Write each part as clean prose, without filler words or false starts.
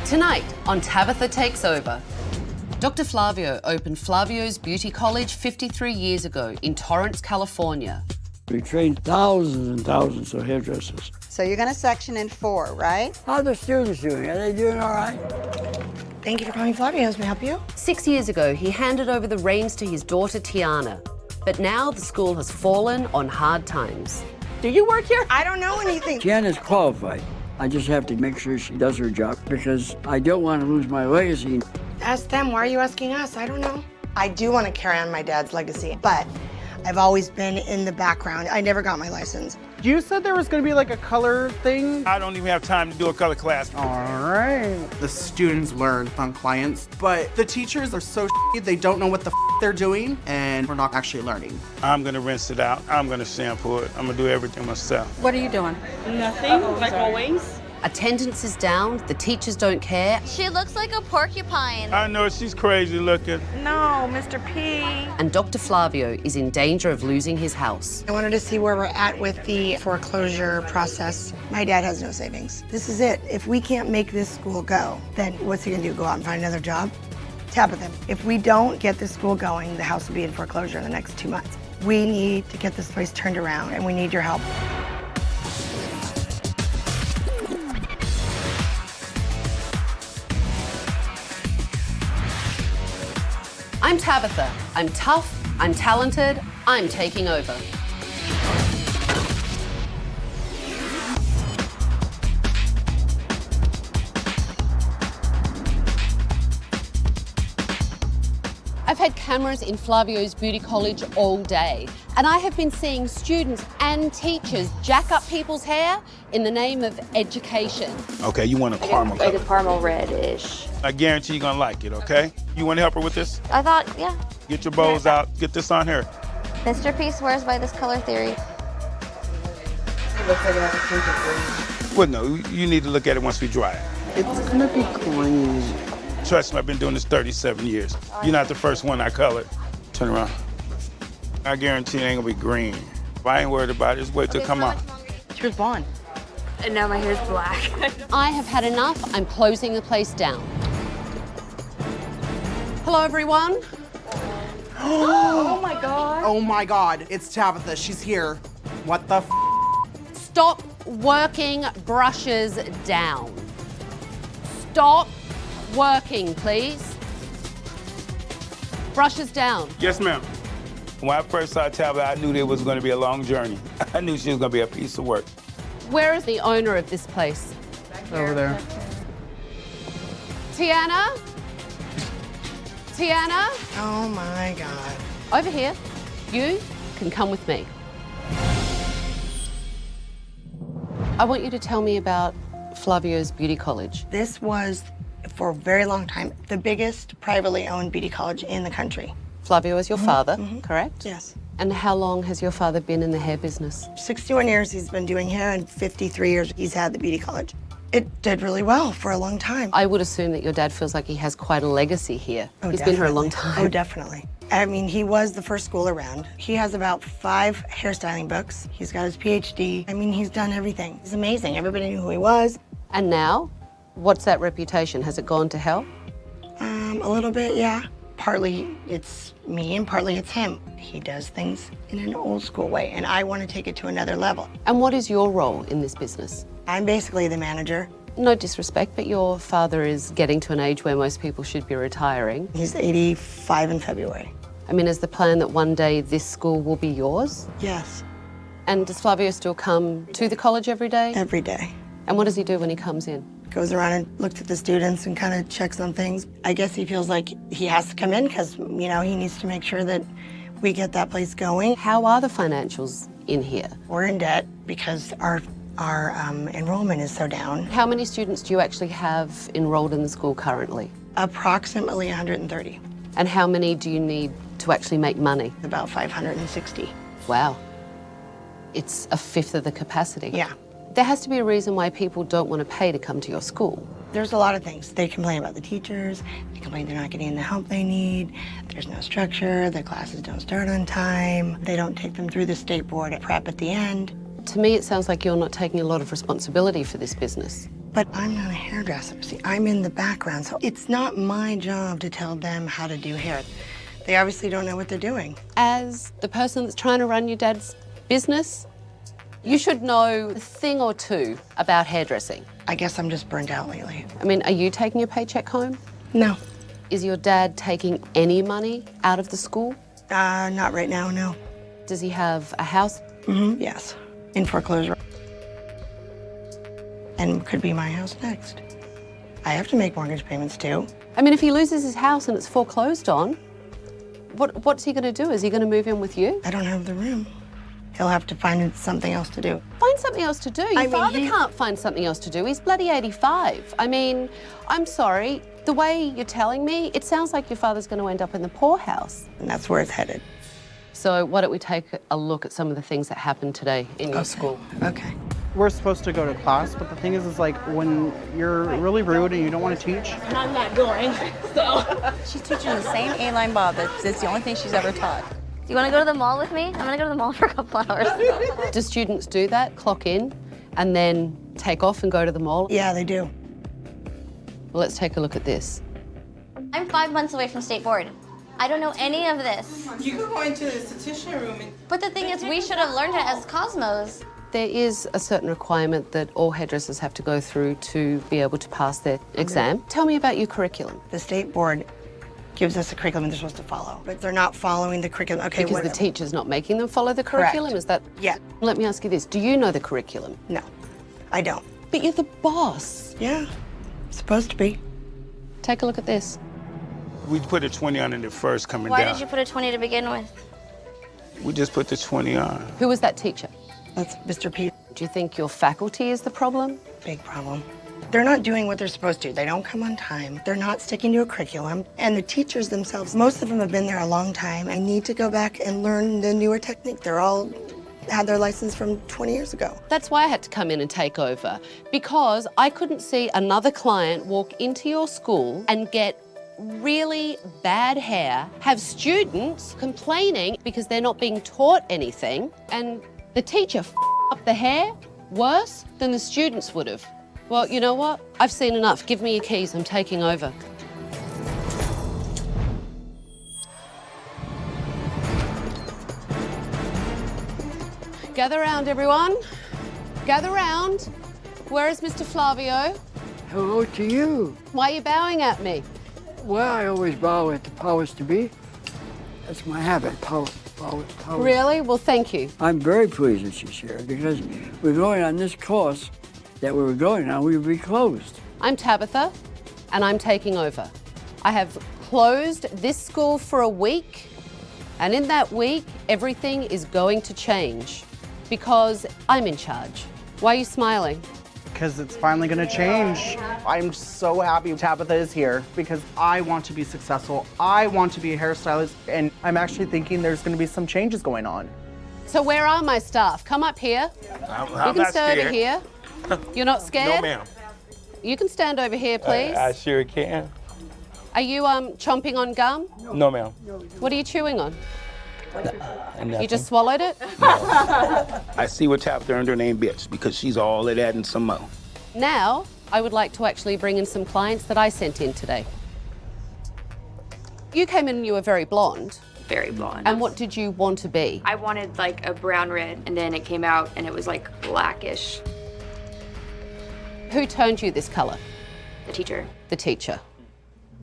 Tonight on Tabatha Takes Over. Dr. Flavio opened Flavio's Beauty College 53 years ago in Torrance, California. We trained thousands and thousands of hairdressers. So you're going to section in 4, right? How are the students doing? Are they doing all right? Thank you for calling Flavio's. May I help you? 6 years ago, he handed over the reins to his daughter, Tiana. But now the school has fallen on hard times. Do you work here? I don't know anything. Tiana's qualified. I just have to make sure she does her job because I don't want to lose my legacy. Ask them. Why are you asking us? I don't know. I do want to carry on my dad's legacy, but I've always been in the background. I never got my license. You said there was going to be like a color thing? I don't even have time to do a color class. All right. The students learn on clients, but the teachers are so shitty, they don't know what the they're doing, and we're not actually learning. I'm gonna rinse it out. I'm gonna shampoo it. I'm gonna do everything myself. What are you doing? Nothing, like always. Attendance is down, the teachers don't care, She looks like a porcupine. I know she's crazy looking. No, Mr. P. and Dr. Flavio is in danger of losing his house. I wanted to see where we're at with the foreclosure process. My dad has no savings. This is it. If we can't make this school go, then what's he gonna do, go out and find another job? Tabatha, if we don't get this school going, the house will be in foreclosure in the next 2 months. We need to get this place turned around, and we need your help. I'm Tabatha. I'm tough, I'm talented, I'm taking over. I've had cameras in Flavio's Beauty College all day, and I have been seeing students and teachers jack up people's hair in the name of education. Okay, you want a caramel Like a color. caramel red-ish. I guarantee you're gonna like it, okay? You wanna help her with this? I thought, yeah. Get your bows out, get this on her. Mr. P swears by this color theory. Well, no, you need to look at it once we dry it. It's gonna be green. Trust me, I've been doing this 37 years. You're not the first one I colored. Turn around. I guarantee it ain't gonna be green. If I ain't worried about it, just wait till it come out. She was blonde. And now my hair's black. I have had enough. I'm closing the place down. Hello, everyone. Oh my God. Oh my God, it's Tabatha, she's here. What the Stop working brushes down. Stop working, please. Brushes down. Yes, ma'am. When I first saw Tabatha, I knew there was gonna be a long journey. I knew she was gonna be a piece of work. Where is the owner of this place? Over there. Tiana? Tiana? Oh my God. Over here. You can come with me. I want you to tell me about Flavio's Beauty College. This was, for a very long time, the biggest privately owned beauty college in the country. Flavio is your father, correct? Yes. And how long has your father been in the hair business? 61 years he's been doing hair, and 53 years he's had the beauty college. It did really well for a long time. I would assume that your dad feels like he has quite a legacy here. Oh, He's been here a long definitely. time. Oh, definitely. I mean, he was the first school around. He has about 5 hairstyling books. He's got his PhD. I mean, he's done everything. He's amazing. Everybody knew who he was. And now, what's that reputation? Has it gone to hell? A little bit, yeah. Partly it's me and partly it's him. He does things in an old school way, and I want to take it to another level. And what is your role in this business? I'm basically the manager. No disrespect, but your father is getting to an age where most people should be retiring. He's 85 in February. I mean, is the plan that one day this school will be yours? Yes, And does Flavio still come to the college every day? every day. And what does he do when he comes in? Goes around and looks at the students and kind of checks on things. I guess he feels like he has to come in because, you know, he needs to make sure that we get that place going. How are the financials in here? We're in debt because our enrollment is so down. How many students do you actually have enrolled in the school currently? Approximately 130, And how many do you need to actually make money? about 560. Wow. It's a fifth of the capacity. Yeah. There has to be a reason why people don't want to pay to come to your school. There's a lot of things. They complain about the teachers, they complain they're not getting the help they need, there's no structure, their classes don't start on time, they don't take them through the state board prep at the end. To me, it sounds like you're not taking a lot of responsibility for this business. But I'm not a hairdresser. See, I'm in the background, so it's not my job to tell them how to do hair. They obviously don't know what they're doing. As the person that's trying to run your dad's business, you should know a thing or two about hairdressing. I guess I'm just burnt out lately. I mean, are you taking your paycheck home? No. Is your dad taking any money out of the school? Not right now, no. Does he have a house? Yes. In foreclosure. And could be my house next. I have to make mortgage payments too. I mean, if he loses his house and it's foreclosed on, what's he going to do? Is he going to move in with you? I don't have the room. He'll have to find something else to do. Find something else to do. Your father can't find something else to do. He's bloody 85. I mean, I'm sorry. The way you're telling me, it sounds like your father's going to end up in the poorhouse. And that's where it's headed. So why don't we take a look at some of the things that happened today in your school? Okay. We're supposed to go to class, but the thing is like when you're really rude and you don't want to teach. And I'm not going, so. She's teaching the same A-line bob. That's the only thing she's ever taught. Do you want to go to the mall with me? I'm going to go to the mall for a couple hours. Do students do that, clock in, and then take off and go to the mall? Yeah, they do. Well, let's take a look at this. I'm 5 months away from state board. I don't know any of this. You can go into the esthetician room and... But the thing is, we should have learned it as Cosmos. There is a certain requirement that all hairdressers have to go through to be able to pass their exam. Tell me about your curriculum. The state board gives us a curriculum they're supposed to follow, but they're not following the curriculum. Okay, Because the teacher's not making them follow the curriculum? Correct. Is that? Yeah. Let me ask you this. Do you know the curriculum? No, I don't. But you're the boss. Yeah, supposed to be. Take a look at this. We put a 20 on it first coming Why down. did you put a 20 to begin with? We just put the 20 on. Who was that teacher? That's Mr. P. Do you think your faculty is the problem? Big problem. They're not doing what they're supposed to. They don't come on time. They're not sticking to a curriculum. And the teachers themselves, most of them have been there a long time and need to go back and learn the newer technique. They're all had their license from 20 years ago. That's why I had to come in and take over, because I couldn't see another client walk into your school and get really bad hair, have students complaining because they're not being taught anything, and the teacher up the hair worse than the students would have. Well, you know what? I've seen enough. Give me your keys. I'm taking over. Gather round, everyone. Gather round. Where is Mr. Flavio? Hello to you. Why are you bowing at me? Well, I always bow at the powers to be. That's my habit, power. Really? Well, thank you. I'm very pleased that she's here because we're going on this course that we were going on, we would be closed. I'm Tabatha, and I'm taking over. I have closed this school for a week, and in that week, everything is going to change because I'm in charge. Why are you smiling? Because it's finally going to change. I'm so happy Tabatha is here because I want to be successful. I want to be a hairstylist, and I'm actually thinking there's going to be some changes going on. So where are my staff? Come up here. I'm You not can stay scared. over here. You're not scared? No, ma'am. You can stand over here, please. I sure can. Are you chomping on gum? No, ma'am. What are you chewing on? Nothing. You just swallowed it? I see what Tabatha earned her name, bitch, because she's all of that and some more. Now, I would like to actually bring in some clients that I sent in today. You came in and you were very blonde. Very blonde. And what did you want to be? I wanted like a brown red, and then it came out and it was like blackish. Who toned you this color? The teacher. The teacher.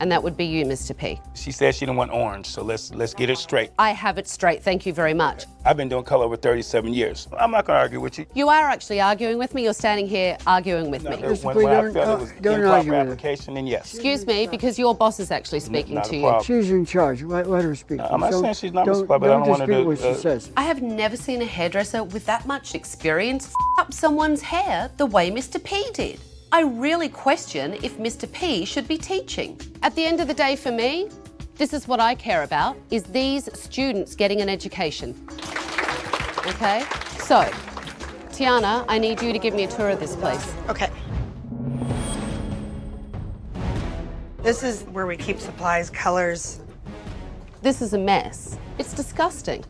And that would be you, Mr. P. She said she didn't want orange, so let's get it straight. I have it straight, thank you very much. I've been doing color over 37 years. I'm not gonna argue with you. You are actually arguing with me, you're standing here arguing with me. When I felt it was don't argue improper with her. application, then yes. Excuse me, because your boss is actually speaking Not a to you. problem. She's in charge. Let her speak. I'm not saying she's not don't, Mr. but I don't want her dispute to. what she says. I have never seen a hairdresser with that much experience up someone's hair the way Mr. P did. I really question if Mr. P should be teaching. At the end of the day for me, this is what I care about, is these students getting an education. Okay? So, Tiana, I need you to give me a tour of this place. Okay. This is where we keep supplies, colors. This is a mess. It's disgusting.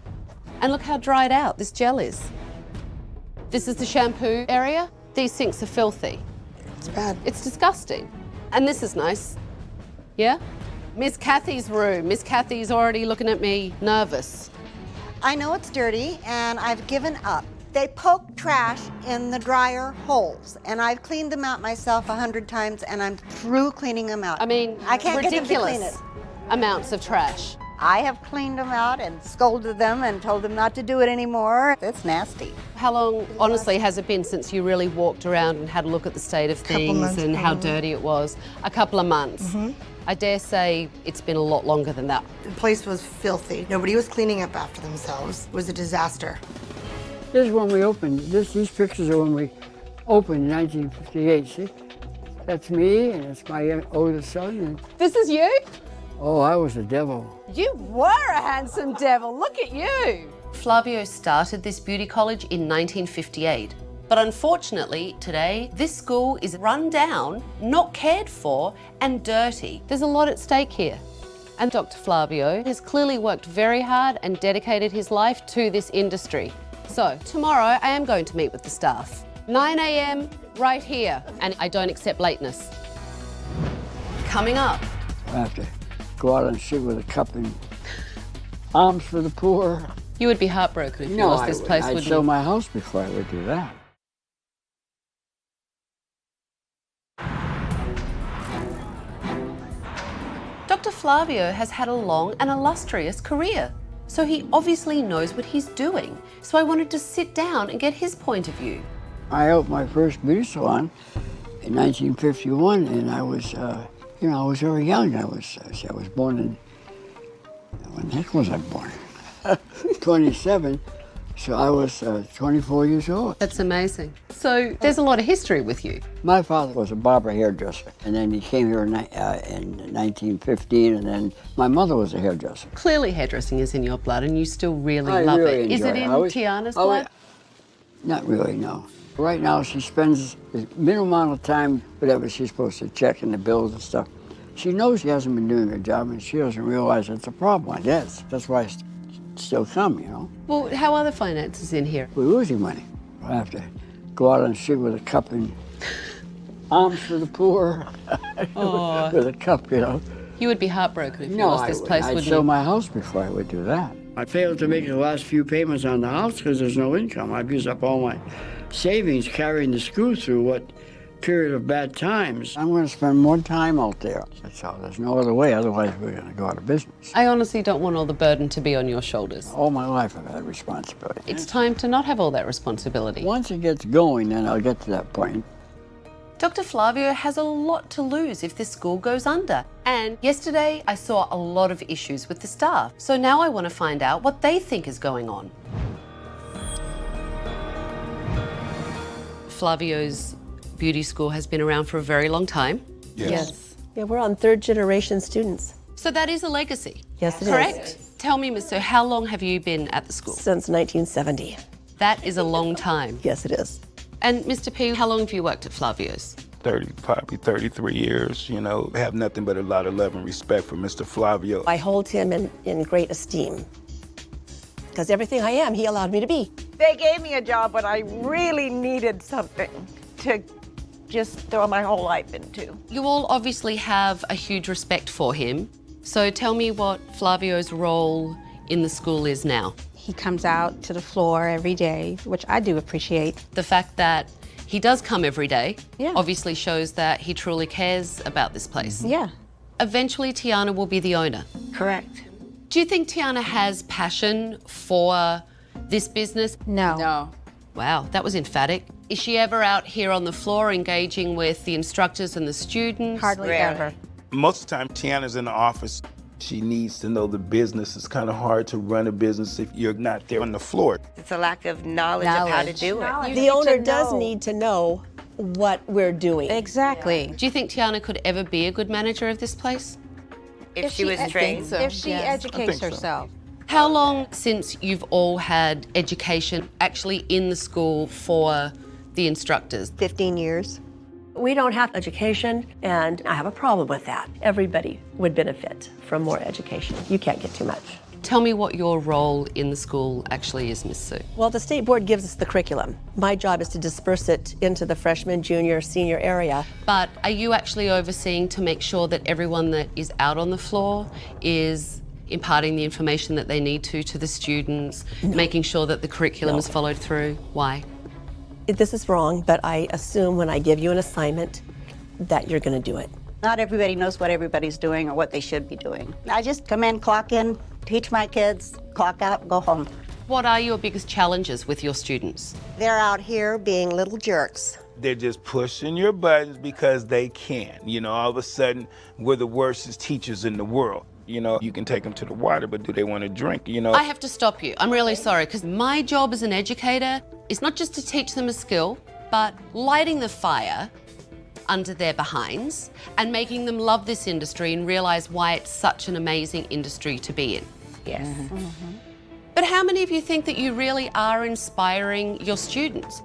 And look how dried out this gel is. This is the shampoo area. These sinks are filthy. It's bad. It's disgusting. And this is nice. Yeah? Miss Kathy's room. Miss Kathy's already looking at me nervous. I know it's dirty and I've given up. They poke trash in the dryer holes and I've cleaned them out myself 100 times and I'm through cleaning them out. I mean, I can't get them to clean ridiculous it. amounts of trash. I have cleaned them out and scolded them and told them not to do it anymore. It's nasty. How long, honestly, has it been since you really walked around and had a look at the state of things months, and how probably. dirty it was? A couple of months. I dare say it's been a lot longer than that. The place was filthy. Nobody was cleaning up after themselves. It was a disaster. This is when we opened. These pictures are when we opened in 1958. See? That's me, and it's my oldest son. And, This is you? oh, I was a devil. You were a handsome devil. Look at you. Flavio started this beauty college in 1958. But unfortunately, today, this school is run down, not cared for, and dirty. There's a lot at stake here. And Dr. Flavio has clearly worked very hard and dedicated his life to this industry. So tomorrow, I am going to meet with the staff. 9 a.m. right here, and I don't accept lateness. Coming up. I have to go out and sit with a cup and alms for the poor. You would be heartbroken if you No, lost this place, I'd wouldn't sell you? my house before I would do that. Dr. Flavio has had a long and illustrious career, so he obviously knows what he's doing. So I wanted to sit down and get his point of view. I opened my first beauty salon in 1951, and I was, I was very young. I was born in, when the heck was I born? 27, so I was 24 years old. That's amazing. So there's a lot of history with you. My father was a barber hairdresser, and then he came here in 1915, and then my mother was a hairdresser. Clearly hairdressing is in your blood and you still really I love really it. Is enjoy it it. in I was- Tiana's I was- blood? Not really, no. Right now, she spends the minimum amount of time, whatever she's supposed to check in the bills and stuff. She knows she hasn't been doing her job, and she doesn't realize it's a problem, I guess. That's why I still come, you know. Well, how are the finances in here? We're losing money. I have to go out and sit with a cup and alms for the poor with a cup, you know. You would be heartbroken if you No, lost I this wouldn't. place, I'd wouldn't sell you? my house before I would do that. I failed to make the last few payments on the house because there's no income. I've used up all my savings carrying the screw through what period of bad times. I'm going to spend more time out there. That's all. There's no other way. Otherwise, we're going to go out of business. I honestly don't want all the burden to be on your shoulders. All my life, I've had responsibility. It's time to not have all that responsibility. Once it gets going, then I'll get to that point. Dr. Flavio has a lot to lose if this school goes under. And yesterday, I saw a lot of issues with the staff. So now I want to find out what they think is going on. Flavio's beauty school has been around for a very long time. Yes. Yeah, we're on third generation students. So that is a legacy. Yes, it is. Correct? Tell me, Miss, so how long have you been at the school? Since 1970. That is a long time. Yes, it is. And Mr. P, how long have you worked at Flavio's? Probably 33 years, you know. I have nothing but a lot of love and respect for Mr. Flavio. I hold him in great esteem because everything I am, he allowed me to be. They gave me a job, but I really needed something to just throw my whole life into. You all obviously have a huge respect for him. So tell me what Flavio's role in the school is now. He comes out to the floor every day, which I do appreciate. The fact that he does come every day Yeah. obviously shows that he truly cares about this place. Yeah. Eventually, Tiana will be the owner. Correct. Do you think Tiana has passion for this business? No. No. Wow, that was emphatic. Is she ever out here on the floor engaging with the instructors and the students? Hardly Rarely. ever. Most of the time, Tiana's in the office. She needs to know the business. It's kind of hard to run a business if you're not there on the floor. It's a lack of knowledge of how to do it. The owner does need to know what we're doing. Exactly. Do you think Tiana could ever be a good manager of this place? If she was trained. If she educates so. herself. How long since you've all had education actually in the school for the instructors? 15 years. We don't have education, and I have a problem with that. Everybody would benefit from more education. You can't get too much. Tell me what your role in the school actually is, Miss Sue. Well, the state board gives us the curriculum. My job is to disperse it into the freshman, junior, senior area. But are you actually overseeing to make sure that everyone that is out on the floor is imparting the information that they need to the students, making sure that the curriculum is followed through? Why? This is wrong, but I assume when I give you an assignment that you're going to do it. Not everybody knows what everybody's doing or what they should be doing. I just come in, clock in, teach my kids, clock out, go home. What are your biggest challenges with your students? They're out here being little jerks. They're just pushing your buttons because they can. You know, all of a sudden, we're the worst teachers in the world. You know, you can take them to the water, but do they want to drink, you know? I have to stop you. I'm really sorry, because my job as an educator is not just to teach them a skill, but lighting the fire under their behinds and making them love this industry and realize why it's such an amazing industry to be in. Yes. But how many of you think that you really are inspiring your students?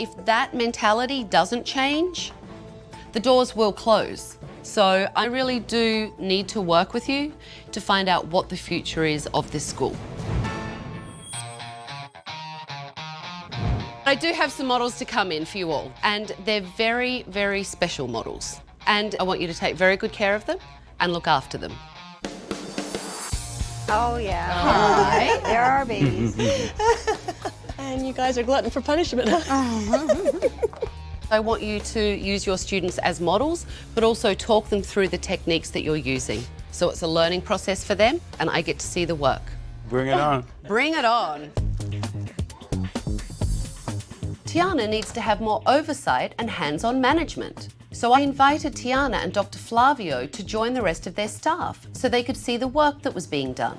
If that mentality doesn't change, the doors will close. So I really do need to work with you to find out what the future is of this school. I do have some models to come in for you all, and they're very, very special models. And I want you to take very good care of them and look after them. Oh, yeah. Hi. There are babies. And you guys are glutton for punishment. I want you to use your students as models, but also talk them through the techniques that you're using. So it's a learning process for them, and I get to see the work. Bring it on. Bring it on. Tiana needs to have more oversight and hands-on management. So I invited Tiana and Dr. Flavio to join the rest of their staff so they could see the work that was being done.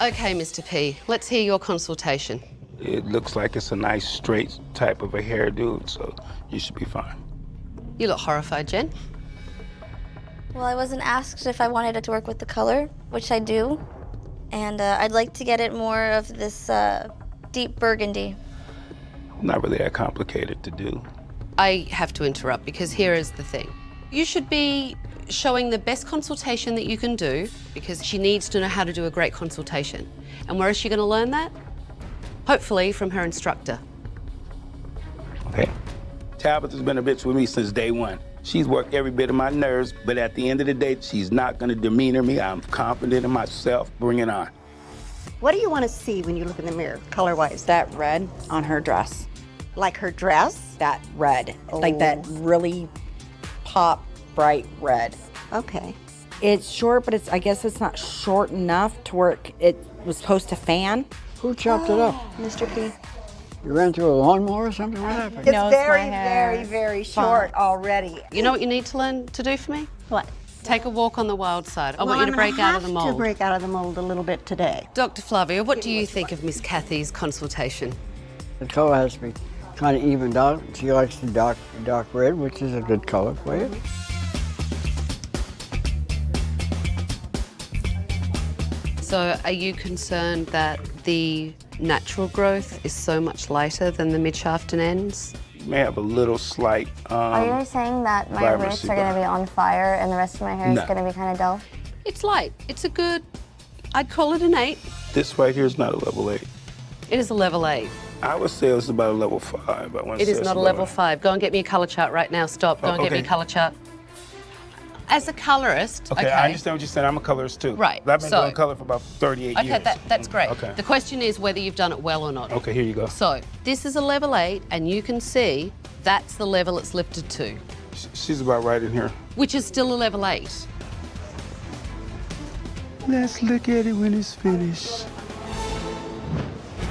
Okay, Mr. P, let's hear your consultation. It looks like it's a nice straight type of a hairdo, so you should be fine. You look horrified, Jen. Well, I wasn't asked if I wanted it to work with the color, which I do. And I'd like to get it more of this deep burgundy. Not really that complicated to do. I have to interrupt because here is the thing. You should be showing the best consultation that you can do because she needs to know how to do a great consultation. And where is she going to learn that? Hopefully from her instructor. Okay. Tabatha's been a bitch with me since day one. She's worked every bit of my nerves, but at the end of the day, she's not going to demeanor me. I'm confident in myself. Bring it on. What do you want to see when you look in the mirror, color-wise? That red on her dress. Like her dress? That red. Like that really pop, bright red. Okay. It's short, but I guess it's not short enough to where it was supposed to fan. Who chopped it up? Mr. P. You ran through a lawnmower or something? What happened? It's No, it's very, my hair. very, very short already. You know what you need to learn to do for me? What? Take a walk on the wild side. I want you to break out of the I'm mold. to break out of the mold a little bit today. Dr. Flavio, what do you think of Miss Kathy's consultation? The color has to be kind of evened out. She likes the dark red, which is a good color for you. So are you concerned that the natural growth is so much lighter than the mid-shaft and ends? You may have a little slight Are you saying that my roots vibrancy, are going to but- be on fire and the rest of my hair No. is going to be kind of dull? It's light. It's a good, I'd call it an 8. This right here is not a level 8. It is a level 8. I would say it's about a level 5. I wouldn't It say is it's not a level 5. Go and get me a colour chart right now. Stop. Go and get me a okay. colour chart. As a colourist, Okay, I understand what you're saying. I'm a colorist too. Right, I've been so- doing color for about 38 years. Okay, that's great. Okay. The question is whether you've done it well or not. Okay, here you go. So, this is a level 8, and you can see that's the level it's lifted to, She's about right in here. which is still a level 8. Let's look at it when it's finished.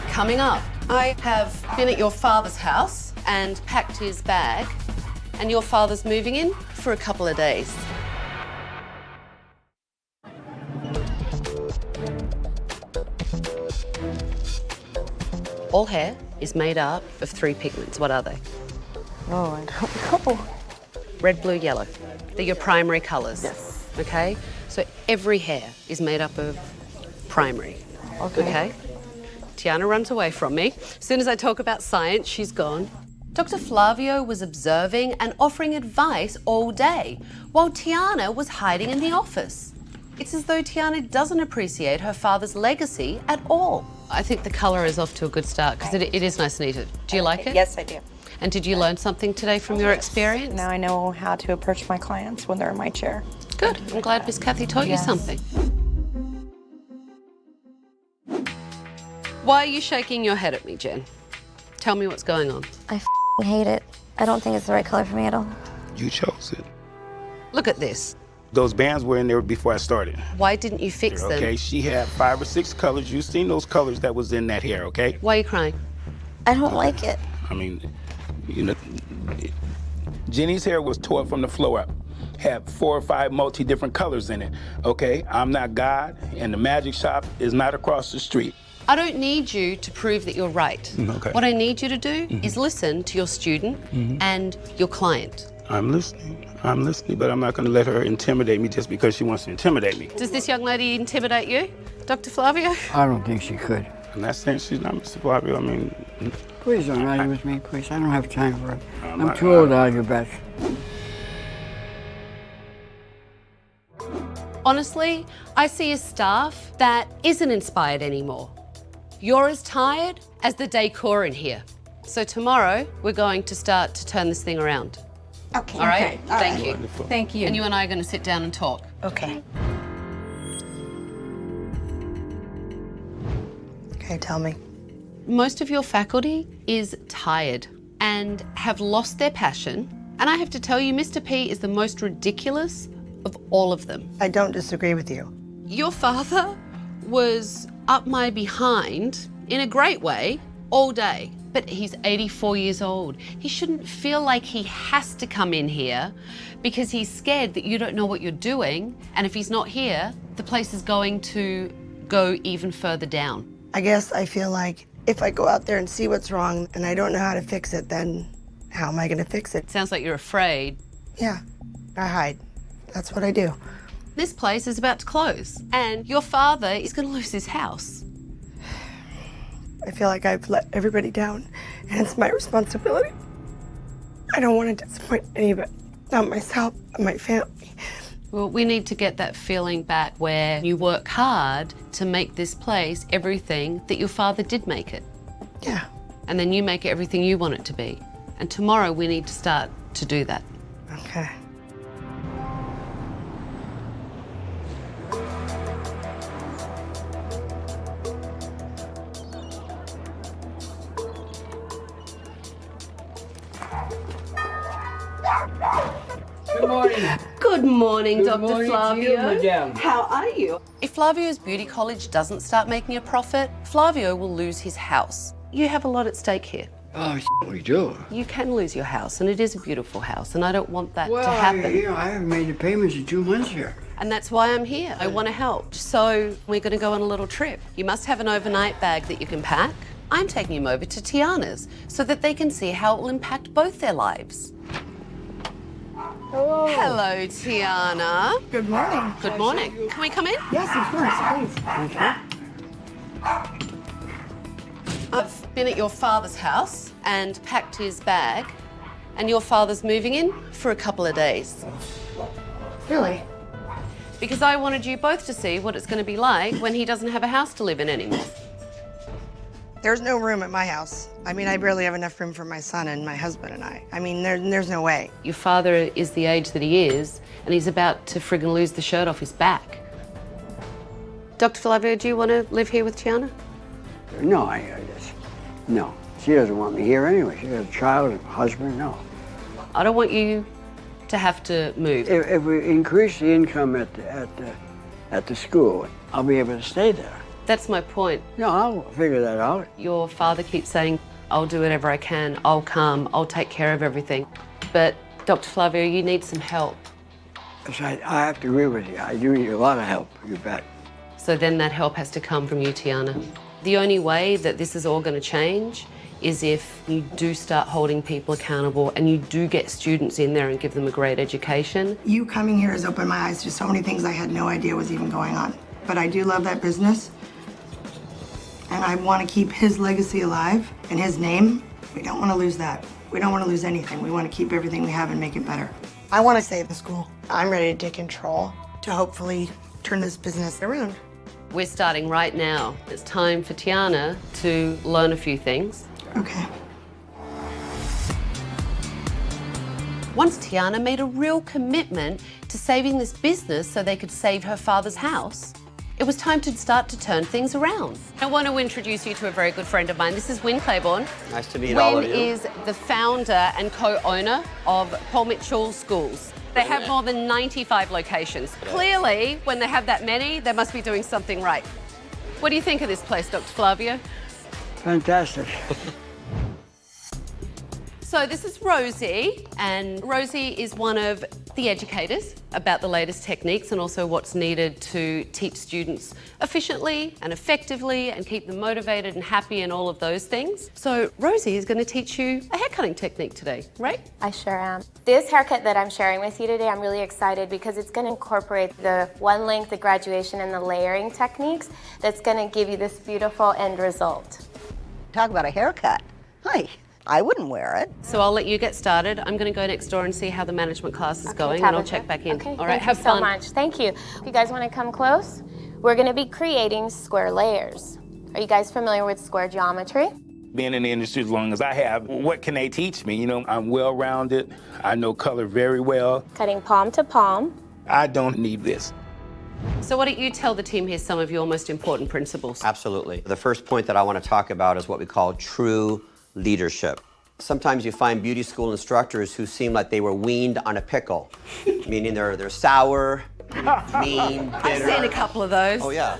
Coming up, I have been at your father's house and packed his bag, and your father's moving in for a couple of days. All hair is made up of 3 pigments. What are they? Oh, I don't know. Red, blue, yellow. They're your primary colours. Yes. Okay? So every hair is made up of primary. Okay? Tiana runs away from me. As soon as I talk about science, she's gone. Dr. Flavio was observing and offering advice all day, while Tiana was hiding in the office. It's as though Tiana doesn't appreciate her father's legacy at all. I think the colour is off to a good start because it is nice and neat. Do you like it? Yes, I do. And did you learn something today from your experience? Now I know how to approach my clients when they're in my chair. Good. I'm glad Miss Kathy taught you something. Why are you shaking your head at me, Jen? Tell me what's going on. I hate it. I don't think it's the right color for me at all. You chose it. Look at this. Those bands were in there before I started. Why didn't you fix them? Okay, she had 5 or 6 colors. You've seen those colors that was in that hair, okay? Why are you crying? I don't like it. I mean, you know, Jenny's hair was tore from the floor up. Had 4 or 5 different colors in it, okay? I'm not God, and the magic shop is not across the street. I don't need you to prove that you're right. Okay. What I need you to do is listen to your student and your client. I'm listening, but I'm not gonna let her intimidate me just because she wants to intimidate me. Does this young lady intimidate you, Dr. Flavio? I don't think she could. I'm not saying she's not Mr. Flavio, I mean... Please don't argue with me, please. I don't have time for it. I'm too old to argue back. Honestly, I see a staff that isn't inspired anymore. You're as tired as the decor in here. So tomorrow, we're going to start to turn this thing around. Okay. All right? Thank you. Wonderful. Thank you. And you and I are going to sit down and talk. Okay. Okay, tell me. Most of your faculty is tired and have lost their passion. And I have to tell you, Mr. P is the most ridiculous of all of them. I don't disagree with you. Your father was up my behind in a great way all day, but he's 84 years old. He shouldn't feel like he has to come in here because he's scared that you don't know what you're doing, and if he's not here, the place is going to go even further down. I guess I feel like if I go out there and see what's wrong and I don't know how to fix it, then how am I gonna fix it? Sounds like you're afraid. Yeah, I hide. That's what I do. This place is about to close, and your father is going to lose his house. I feel like I've let everybody down, and it's my responsibility. I don't want to disappoint anybody, not myself, not my family. Well, we need to get that feeling back where you work hard to make this place everything that your father did make it. Yeah. And then you make it everything you want it to be. And tomorrow we need to start to do that. Okay. Good morning. Good morning, Good Dr. morning to Flavio. you, madam. How are you? If Flavio's beauty college doesn't start making a profit, Flavio will lose his house. You have a lot at stake here. Oh, we do. You can lose your house, and it is a beautiful house, and I don't want that Well, to happen. I haven't made the payments in 2 months here. And that's why I'm here. I want to help. So we're going to go on a little trip. You must have an overnight bag that you can pack. I'm taking him over to Tiana's so that they can see how it will impact both their lives. Hello. Hello, Tiana. Good morning. Good morning. Can we come in? Yes, of course, please. Thank you. I've been at your father's house and packed his bag, and your father's moving in for a couple of days. Really? Because I wanted you both to see what it's going to be like when he doesn't have a house to live in anymore. There's no room at my house. I mean, I barely have enough room for my son and my husband and I. I mean, there's no way. Your father is the age that he is, and he's about to friggin' lose the shirt off his back. Dr. Flavio, do you want to live here with Tiana? No, no. She doesn't want me here anyway. She has a child, a husband, no. I don't want you to have to move. If we increase the income at the school, I'll be able to stay there. That's my point. No, I'll figure that out. Your father keeps saying, I'll do whatever I can, I'll come, I'll take care of everything. But Dr. Flavio, you need some help. So I have to agree with you. I do need a lot of help, you bet. So then that help has to come from you, Tiana. The only way that this is all going to change is if you do start holding people accountable and you do get students in there and give them a great education. You coming here has opened my eyes to so many things I had no idea was even going on. But I do love that business, and I want to keep his legacy alive and his name. We don't want to lose that. We don't want to lose anything. We want to keep everything we have and make it better. I want to save the school. I'm ready to take control to hopefully turn this business around. We're starting right now. It's time for Tiana to learn a few things. Okay. Once Tiana made a real commitment to saving this business so they could save her father's house, it was time to start to turn things around. I want to introduce you to a very good friend of mine. This is Wynn Claiborne. Nice to meet all of you. Wynn is the founder and co-owner of Paul Mitchell Schools. They have more than 95 locations. Clearly, when they have that many, they must be doing something right. What do you think of this place, Dr. Flavio? Fantastic. So this is Rosie, and Rosie is one of the educators about the latest techniques and also what's needed to teach students efficiently and effectively and keep them motivated and happy and all of those things. So Rosie is going to teach you a haircutting technique today, right? I sure am. This haircut that I'm sharing with you today, I'm really excited because it's going to incorporate the one length, the graduation, and the layering techniques that's going to give you this beautiful end result. Talk about a haircut. Hi. I wouldn't wear it. So I'll let you get started. I'm going to go next door and see how the management class is going, and I'll check back in. Okay, all right, have fun. so much. Thank you. If you guys want to come close, we're going to be creating square layers. Are you guys familiar with square geometry? Being in the industry as long as I have, what can they teach me? You know, I'm well-rounded. I know color very well. Cutting palm to palm. I don't need this. So why don't you tell the team here some of your most important principles? Absolutely. The first point that I want to talk about is what we call true leadership. Sometimes you find beauty school instructors who seem like they were weaned on a pickle, meaning they're sour, mean, bitter. I've seen a couple of those. Oh, yeah.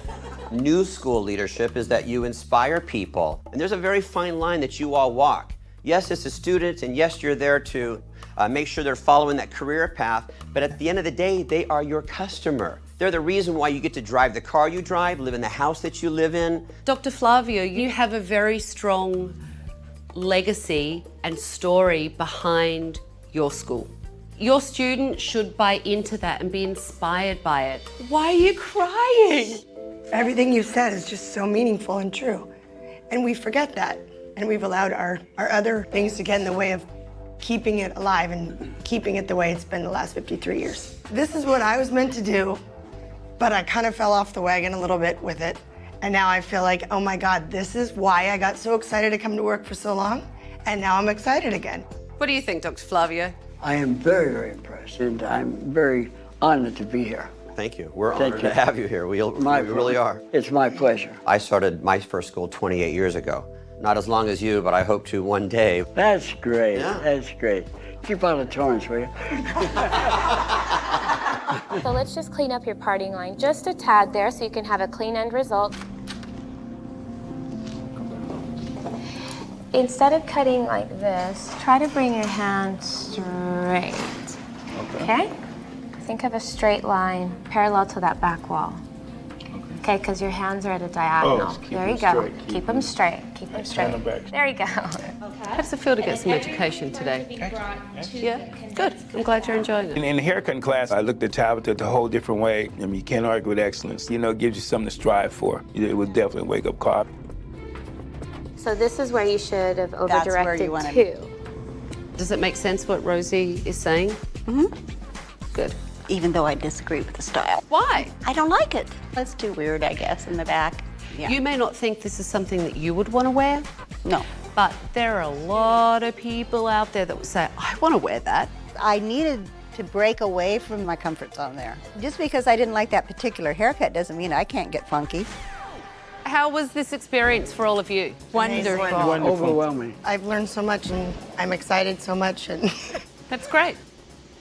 New school leadership is that you inspire people, and there's a very fine line that you all walk. Yes, it's a student, and yes, you're there to make sure they're following that career path, but at the end of the day, they are your customer. They're the reason why you get to drive the car you drive, live in the house that you live in. Dr. Flavio, you have a very strong legacy and story behind your school. Your students should buy into that and be inspired by it. Why are you crying? Everything you said is just so meaningful and true. And we forget that. And we've allowed our other things to get in the way of keeping it alive and keeping it the way it's been the last 53 years. This is what I was meant to do, but I kind of fell off the wagon a little bit with it. And now I feel like, oh my God, this is why I got so excited to come to work for so long. And now I'm excited again. What do you think, Dr. Flavio? I am very, very impressed, and I'm very honored to be here. Thank you. We're honored to have you here. We really are. It's my pleasure. I started my first school 28 years ago. Not as long as you, but I hope to one day. That's great. Yeah. That's great. Keep out of Torrance, will you? So let's just clean up your parting line just a tad there so you can have a clean end result. Instead of cutting like this, try to bring your hand straight. Okay? Think of a straight line parallel to that back wall. Okay, because your hands are at a diagonal. There you go. Keep them straight. Keep them straight. There you go. How does it feel to get some education today? Yeah, good. I'm glad you're enjoying it. In the haircutting class, I looked at Tabatha a whole different way. I mean, you can't argue with excellence. You know, it gives you something to strive for. It was definitely a wake-up call. So this is where you should have over-directed to. Does it make sense what Rosie is saying? Mm-hmm. Good. Even though I disagree with the style. Why? I don't like it. It's too weird, I guess, in the back. Yeah. You may not think this is something that you would want to wear. No. But there are a lot of people out there that would say, I want to wear that. I needed to break away from my comfort zone there. Just because I didn't like that particular haircut doesn't mean I can't get funky. How was this experience for all of you? Wonderful. Overwhelming. I've learned so much and I'm excited so much. And That's great.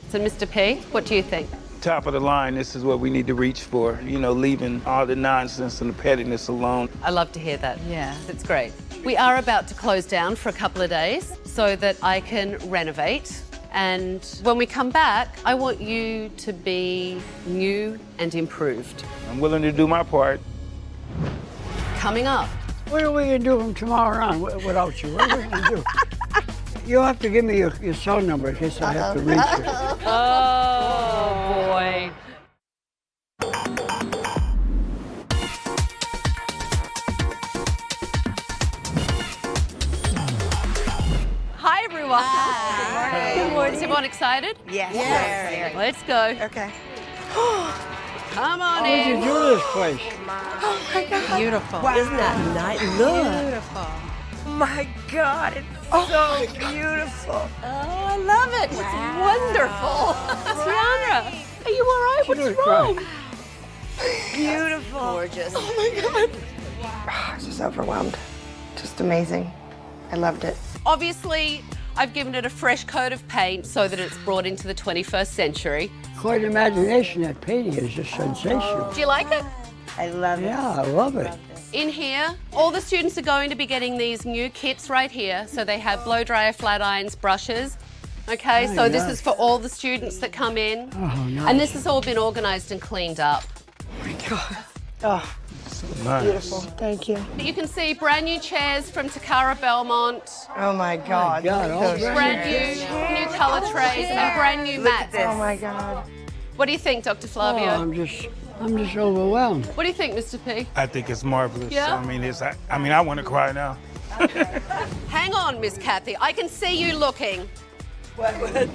So Mr. P, what do you think? Top of the line, this is what we need to reach for. You know, leaving all the nonsense and the pettiness alone. I love to hear that. Yeah. That's great. We are about to close down for a couple of days so that I can renovate. And when we come back, I want you to be new and improved. I'm willing to do my part. Coming up. What are we going to do from tomorrow on without you? What are we going to do? You'll have to give me your cell number in case I have to reach you. Oh, boy. Hi, everyone. Hi. Good morning. Is everyone excited? yes. Let's go. Okay. Come on How did you in. do this place? Oh my God. Beautiful. Wow. Isn't that nice? Look. Beautiful. My God, it's so beautiful. Oh, I love it. It's wonderful. Tiana, are you all right? What's wrong? Beautiful. Gorgeous. Oh my God. I was just overwhelmed. Just amazing. I loved it. Obviously, I've given it a fresh coat of paint so that it's brought into the 21st century. Quite imagination, that painting is just sensational. Do you like it? I love it. Yeah, I love it. In here, all the students are going to be getting these new kits right here. So they have blow dryer, flat irons, brushes. Okay, so this is for all the students that come in. Oh, nice. And this has all been organized and cleaned up. Oh my God. Oh, Nice. beautiful. Thank you. You can see brand new chairs from Takara Belmont, Oh my God. God, Look all at those brand chairs. new color trays, and brand new mats. Oh my God. What do you think, Dr. Oh, Flavio? I'm just overwhelmed. What do you think, Mr. P? I think it's marvelous. Yeah? I want to cry now. Hang on, Miss Kathy. I can see you looking.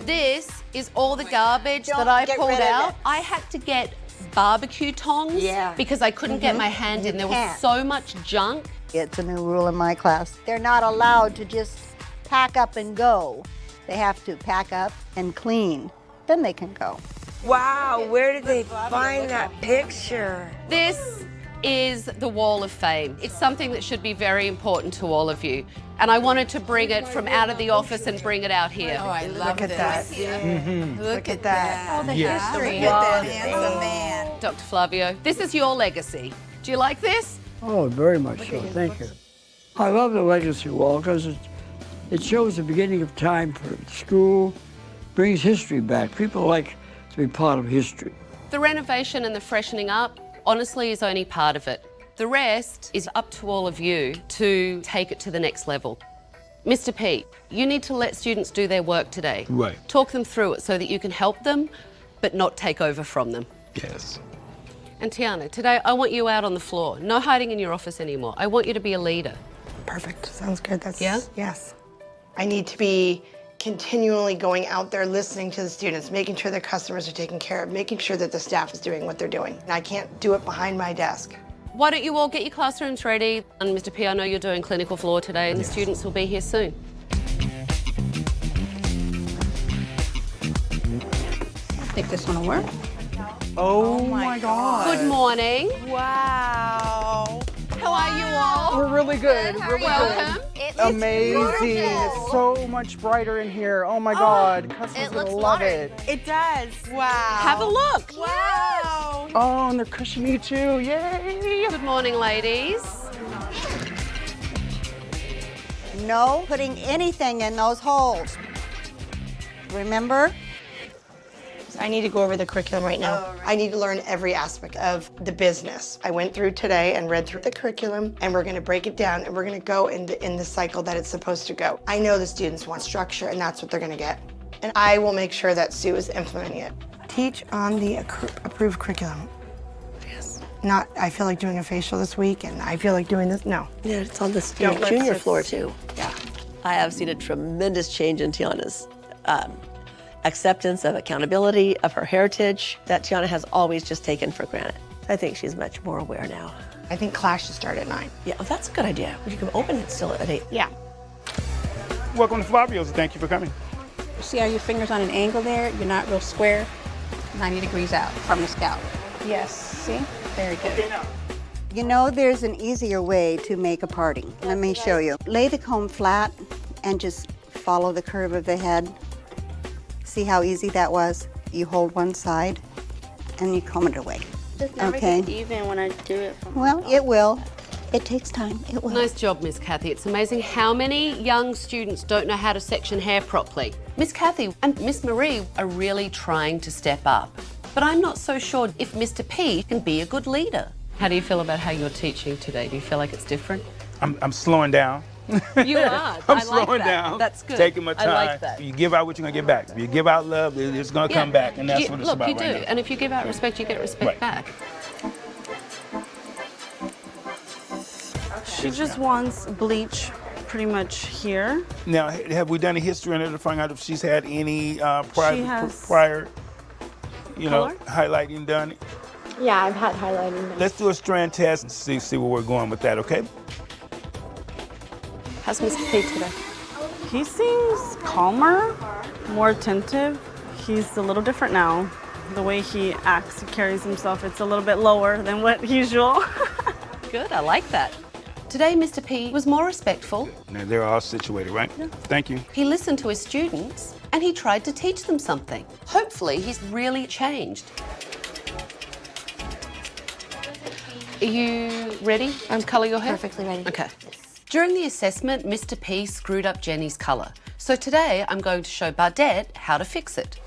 This is all the garbage that I get pulled rid of out. it. I had to get barbecue tongs because I couldn't get my hand in. There was can't. so much junk. It's a new rule in my class. They're not allowed to just pack up and go. They have to pack up and clean. Then they can go. Wow, where did they find that picture? This is the Wall of Fame. It's something that should be very important to all of you. And I wanted to bring it from out of the office and bring it out here. Oh, I love Look at that. Look at that. Oh, the Yes. history. Look at that handsome man. Dr. Flavio, this is your legacy. Do you like this? Oh, very much so. Thank you. I love the legacy wall because it shows the beginning of time for school, brings history back. People like to be part of history. The renovation and the freshening up, honestly, is only part of it. The rest is up to all of you to take it to the next level. Mr. P, you need to let students do their work today. Right. Talk them through it so that you can help them, but not take over from them. Yes. And Tiana, today I want you out on the floor. No hiding in your office anymore. I want you to be a leader. Perfect. Sounds good. That's Yeah? Yes. I need to be continually going out there, listening to the students, making sure their customers are taken care of, making sure that the staff is doing what they're doing. And I can't do it behind my desk. Why don't you all get your classrooms ready? And Mr. P, I know you're doing clinical floor today, and the students will be here soon. I think this one will work. Oh my God. Good morning. Wow. How are you all? We're really good. Really Welcome. good. Amazing. It's so much brighter in here. Oh my God. Customers it gonna looks love modern. it. It does. Wow. Have a look. Wow. Oh, and they're cushiony too. Yay. Good morning, ladies. No putting anything in those holes. Remember? I need to go over the curriculum right now. I need to learn every aspect of the business. I went through today and read through the curriculum, and we're gonna break it down, and we're gonna go in the cycle that it's supposed to go. I know the students want structure, and that's what they're gonna get. And I will make sure that Sue is implementing it. Teach on the approved curriculum. Yes. Not, I feel like doing a facial this week, and I feel like doing this, no. Yeah, it's on the Don't let junior this- floor too. Yeah. I have seen a tremendous change in Tiana's acceptance of accountability of her heritage that Tiana has always just taken for granted. I think she's much more aware now. I think class should start at 9. Yeah, well, that's a good idea. We can open it still at 8. Yeah. Welcome to Flavio's. Thank you for coming. See how your finger's on an angle there? You're not real square. 90 degrees out from the scalp. Yes. See? Very good. You know, there's an easier way to make a parting. Let me show you. Lay the comb flat and just follow the curve of the head. See how easy that was? You hold one side and you comb it away. Just never Okay. get even when I do it. Well, it will. It takes time. It will. Nice job, Miss Kathy. It's amazing how many young students don't know how to section hair properly. Miss Kathy and Miss Marie are really trying to step up. But I'm not so sure if Mr. P can be a good leader. How do you feel about how you're teaching today? Do you feel like it's different? I'm slowing down. You are. I'm I like slowing that. down. That's good. Taking my time. I like that. If you give out what you're gonna get back. If you give out love, it's gonna come back, and that's what it's look, about you do. right now. And if you give out respect, you get respect Right. back. She just wants bleach pretty much here. Now, have we done a history on her to find out if she's had any She has prior, color? highlighting done? Yeah, I've had highlighting. Let's do a strand test and see where we're going with that, okay? How's Mr. P today? He seems calmer, more attentive. He's a little different now. The way he acts, he carries himself, it's a little bit lower than what usual. Good, I like that. Today, Mr. P was more respectful. Now they're all situated, right? Yeah. Thank you. He listened to his students and he tried to teach them something. Hopefully, he's really changed. Are you ready to colour your hair? Perfectly ready. Okay. During the assessment, Mr. P screwed up Jenny's colour. So today, I'm going to show Bardette how to fix it.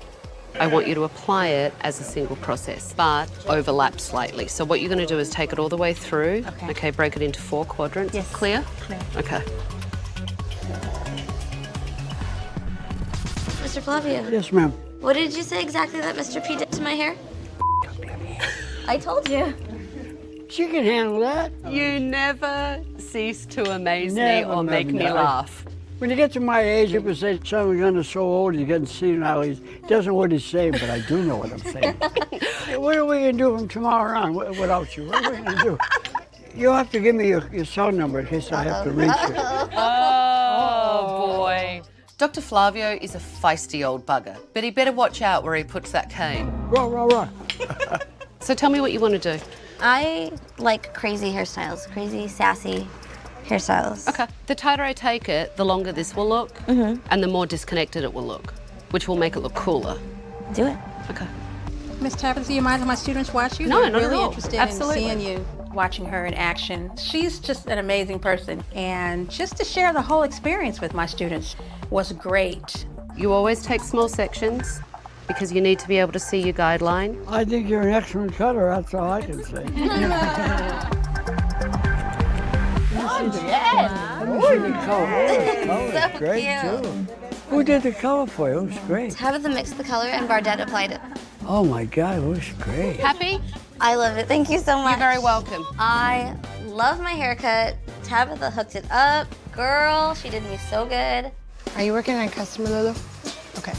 I want you to apply it as a single process, but overlap slightly. So what you're going to do is take it all the way through. Okay, break it into 4 quadrants. Yes. Clear? Clear. Okay. Mr. Flavio. Yes, ma'am. What did you say exactly that Mr. P did to my hair? I told you. She can handle that. You never cease to amaze me Never, or make me never. laugh. When you get to my age, people say, son, we're so old, he's getting senile. He doesn't know what he's saying, but I do know what I'm saying. What are we going to do from tomorrow on without you? What are we going to do? You'll have to give me your cell number in case I have to reach you. Oh, boy. Dr. Flavio is a feisty old bugger, but he better watch out where he puts that cane. Rah, rah, rah. So tell me what you want to do. I like crazy hairstyles, crazy, sassy hairstyles. Okay. The tighter I take it, the longer this will look, and the more disconnected it will look, which will make it look cooler. Do it. Okay. Miss Tabatha, do you mind if my students watch you? No, They're not at really all. interested Absolutely. in seeing you, watching her in action. She's just an amazing person. And just to share the whole experience with my students was great. You always take small sections because you need to be able to see your guideline. I think you're an excellent cutter, that's all I can say. The color. So Great, cute. too. Who did the color for you? It was great. Tabitha mixed the color and Bardette applied it. Oh, my God, it was great. Happy? I love it. Thank you so much. You're very welcome. I love my haircut. Tabitha hooked it up. Girl, she did me so good. Are you working on customer, Lulu? Okay.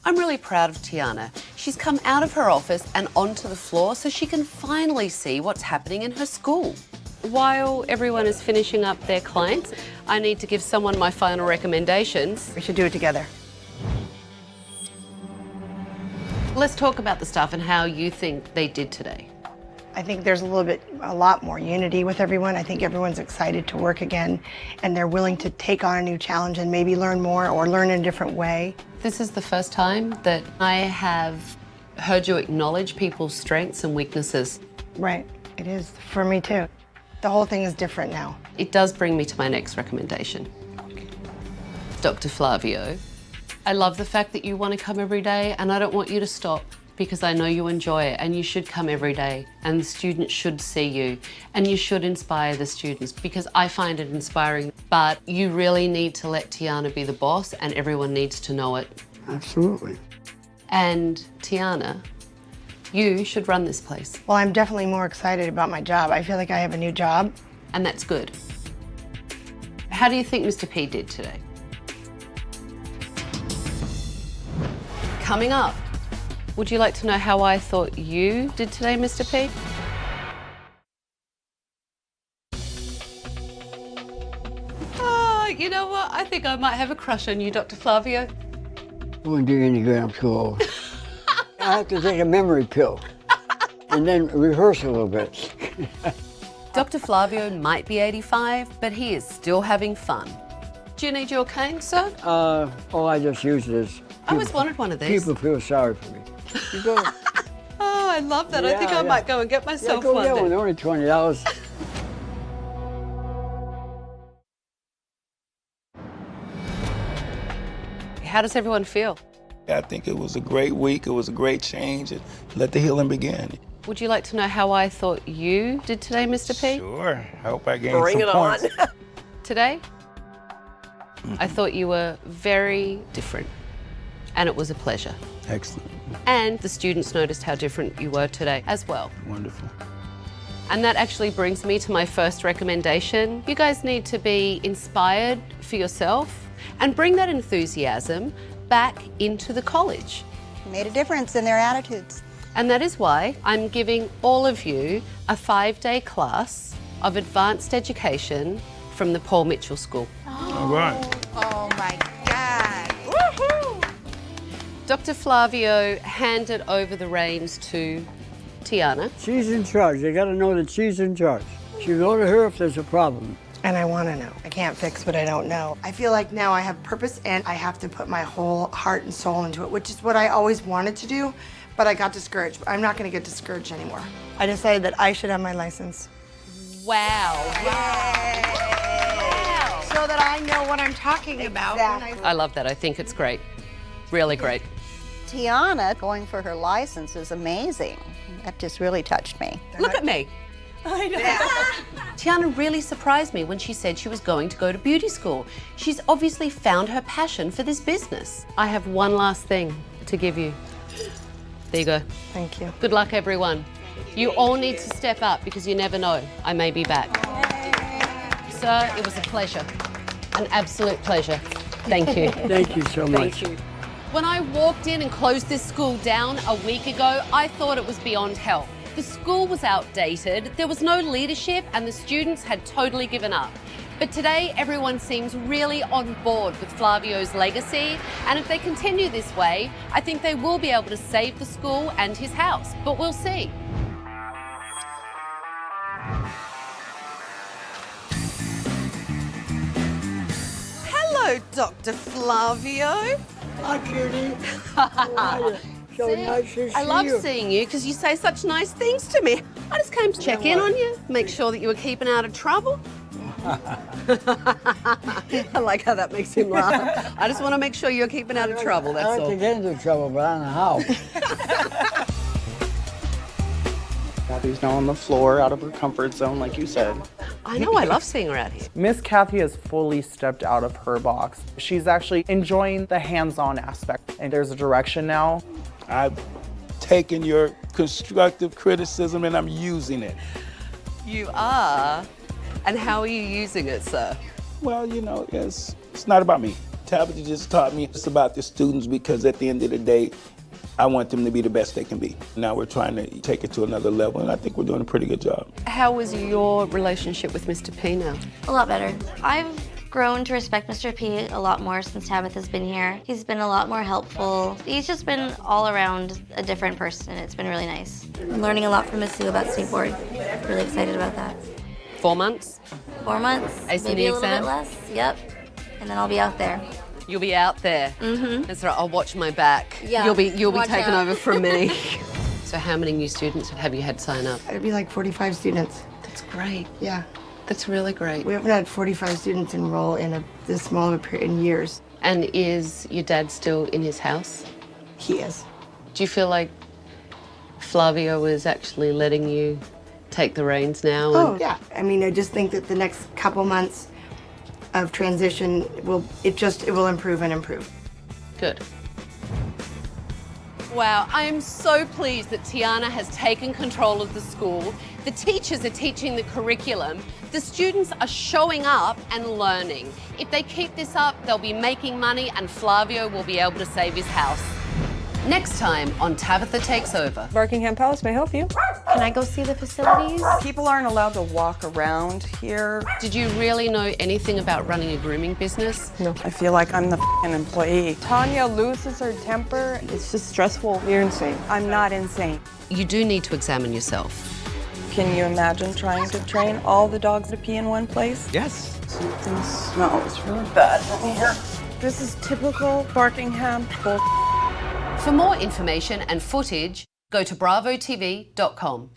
I'm really proud of Tiana. She's come out of her office and onto the floor so she can finally see what's happening in her school. While everyone is finishing up their clients, I need to give someone my final recommendations. We should do it together. Let's talk about the staff and how you think they did today. I think there's a lot more unity with everyone. I think everyone's excited to work again, and they're willing to take on a new challenge and maybe learn more or learn in a different way. This is the first time that I have heard you acknowledge people's strengths and weaknesses. Right, it is for me too. The whole thing is different now. It does bring me to my next recommendation. Dr. Flavio, I love the fact that you want to come every day, and I don't want you to stop because I know you enjoy it, and you should come every day, and the students should see you, and you should inspire the students because I find it inspiring. But you really need to let Tiana be the boss, and everyone needs to know it. Absolutely. And Tiana, you should run this place. Well, I'm definitely more excited about my job. I feel like I have a new job. And that's good. How do you think Mr. P did today? Coming up, would you like to know how I thought you did today, Mr. P? Oh, you know what? I think I might have a crush on you, Dr. Flavio. It wouldn't do you any good, I'm too old. I have to take a memory pill and then rehearse a little bit. Dr. Flavio might be 85, but he is still having fun. Do you need your cane, sir? I just use it as... I always wanted one of these. People feel sorry for me. You go, Oh, I love that. I think I might go and get myself go one get then. one, they're only $20. How does everyone feel? I think it was a great week. It was a great change. And let the healing begin. Would you like to know how I thought you did today, Mr. P? Sure. I hope I gained Bring some it points. on. Today, I thought you were very different, and it was a pleasure. Excellent. And the students noticed how different you were today as well. Wonderful. And that actually brings me to my first recommendation. You guys need to be inspired for yourself and bring that enthusiasm back into the college. Made a difference in their attitudes. And that is why I'm giving all of you a 5-day class of advanced education from the Paul Mitchell School. All right. Oh my God. Woohoo! Dr. Flavio handed over the reins to Tiana. She's in charge. They got to know that she's in charge. You go to her if there's a problem. And I want to know. I can't fix what I don't know. I feel like now I have purpose and I have to put my whole heart and soul into it, which is what I always wanted to do, but I got discouraged. I'm not going to get discouraged anymore. I decided that I should have my license. Wow. So that I know what I'm talking about. I love that. I think it's great. Really great. Tiana going for her license is amazing. That just really touched me. Look at me. I know. Tiana really surprised me when she said she was going to go to beauty school. She's obviously found her passion for this business. I have one last thing to give you. There you go. Thank you. Good luck, everyone. You all need to step up because you never know. I may be back. Sir, it was a pleasure. An absolute pleasure. Thank you. Thank you so much. Thank you. When I walked in and closed this school down a week ago, I thought it was beyond help. The school was outdated, there was no leadership, and the students had totally given up. But today, everyone seems really on board with Flavio's legacy, and if they continue this way, I think they will be able to save the school and his house, but we'll see. Hello, Dr. Flavio. Hi, cutie. How are you? So nice to see I love you. seeing you because you say such nice things to me. I just came to check in on you, make sure that you were keeping out of trouble. I like how that makes him laugh. I just want to make sure you're keeping out of trouble, that's I like all. to get into trouble, but I don't know how. Kathy's now on the floor, out of her comfort zone, like you said. I know, I love seeing her out here. Miss Kathy has fully stepped out of her box. She's actually enjoying the hands-on aspect, and there's a direction now. I've taken your constructive criticism and I'm using it. You are? And how are you using it, sir? Well, you know, it's not about me. Tabatha just taught me it's about the students because at the end of the day, I want them to be the best they can be. Now we're trying to take it to another level, and I think we're doing a pretty good job. How was your relationship with Mr. P now? A lot better. I've grown to respect Mr. P a lot more since Tabatha's been here. He's been a lot more helpful. He's just been all around a different person. It's been really nice. I'm learning a lot from Miss Sue about skateboard. Really excited about that. 4 months? 4 months, ACT maybe a little exam? bit less. Yep. And then I'll be out there. You'll be out there. Mm-hmm. That's right, I'll watch my back. Yeah, You'll be watch taken out. over from me. So how many new students have you had sign up? It'd be like 45 students. That's great. Yeah. That's really great. We haven't had 45 students enroll in this small of a period in years. And is your dad still in his house? He is. Do you feel like Flavio is actually letting you take the reins now? Oh, yeah. I mean, I just think that the next couple months of transition will improve and improve. Good. Wow, I am so pleased that Tiana has taken control of the school. The teachers are teaching the curriculum. The students are showing up and learning. If they keep this up, they'll be making money and Flavio will be able to save his house. Next time on Tabatha Takes Over. Buckingham Palace may help you. Can I go see the facilities? People aren't allowed to walk around here. Did you really know anything about running a grooming business? No, I feel like I'm the f***ing employee. Tanya loses her temper. It's just stressful. You're insane. I'm not insane. You do need to examine yourself. Can you imagine trying to train all the dogs to pee in one place? Yes. Something smells really bad in here. This is typical Buckingham bull. For more information and footage, go to bravotv.com.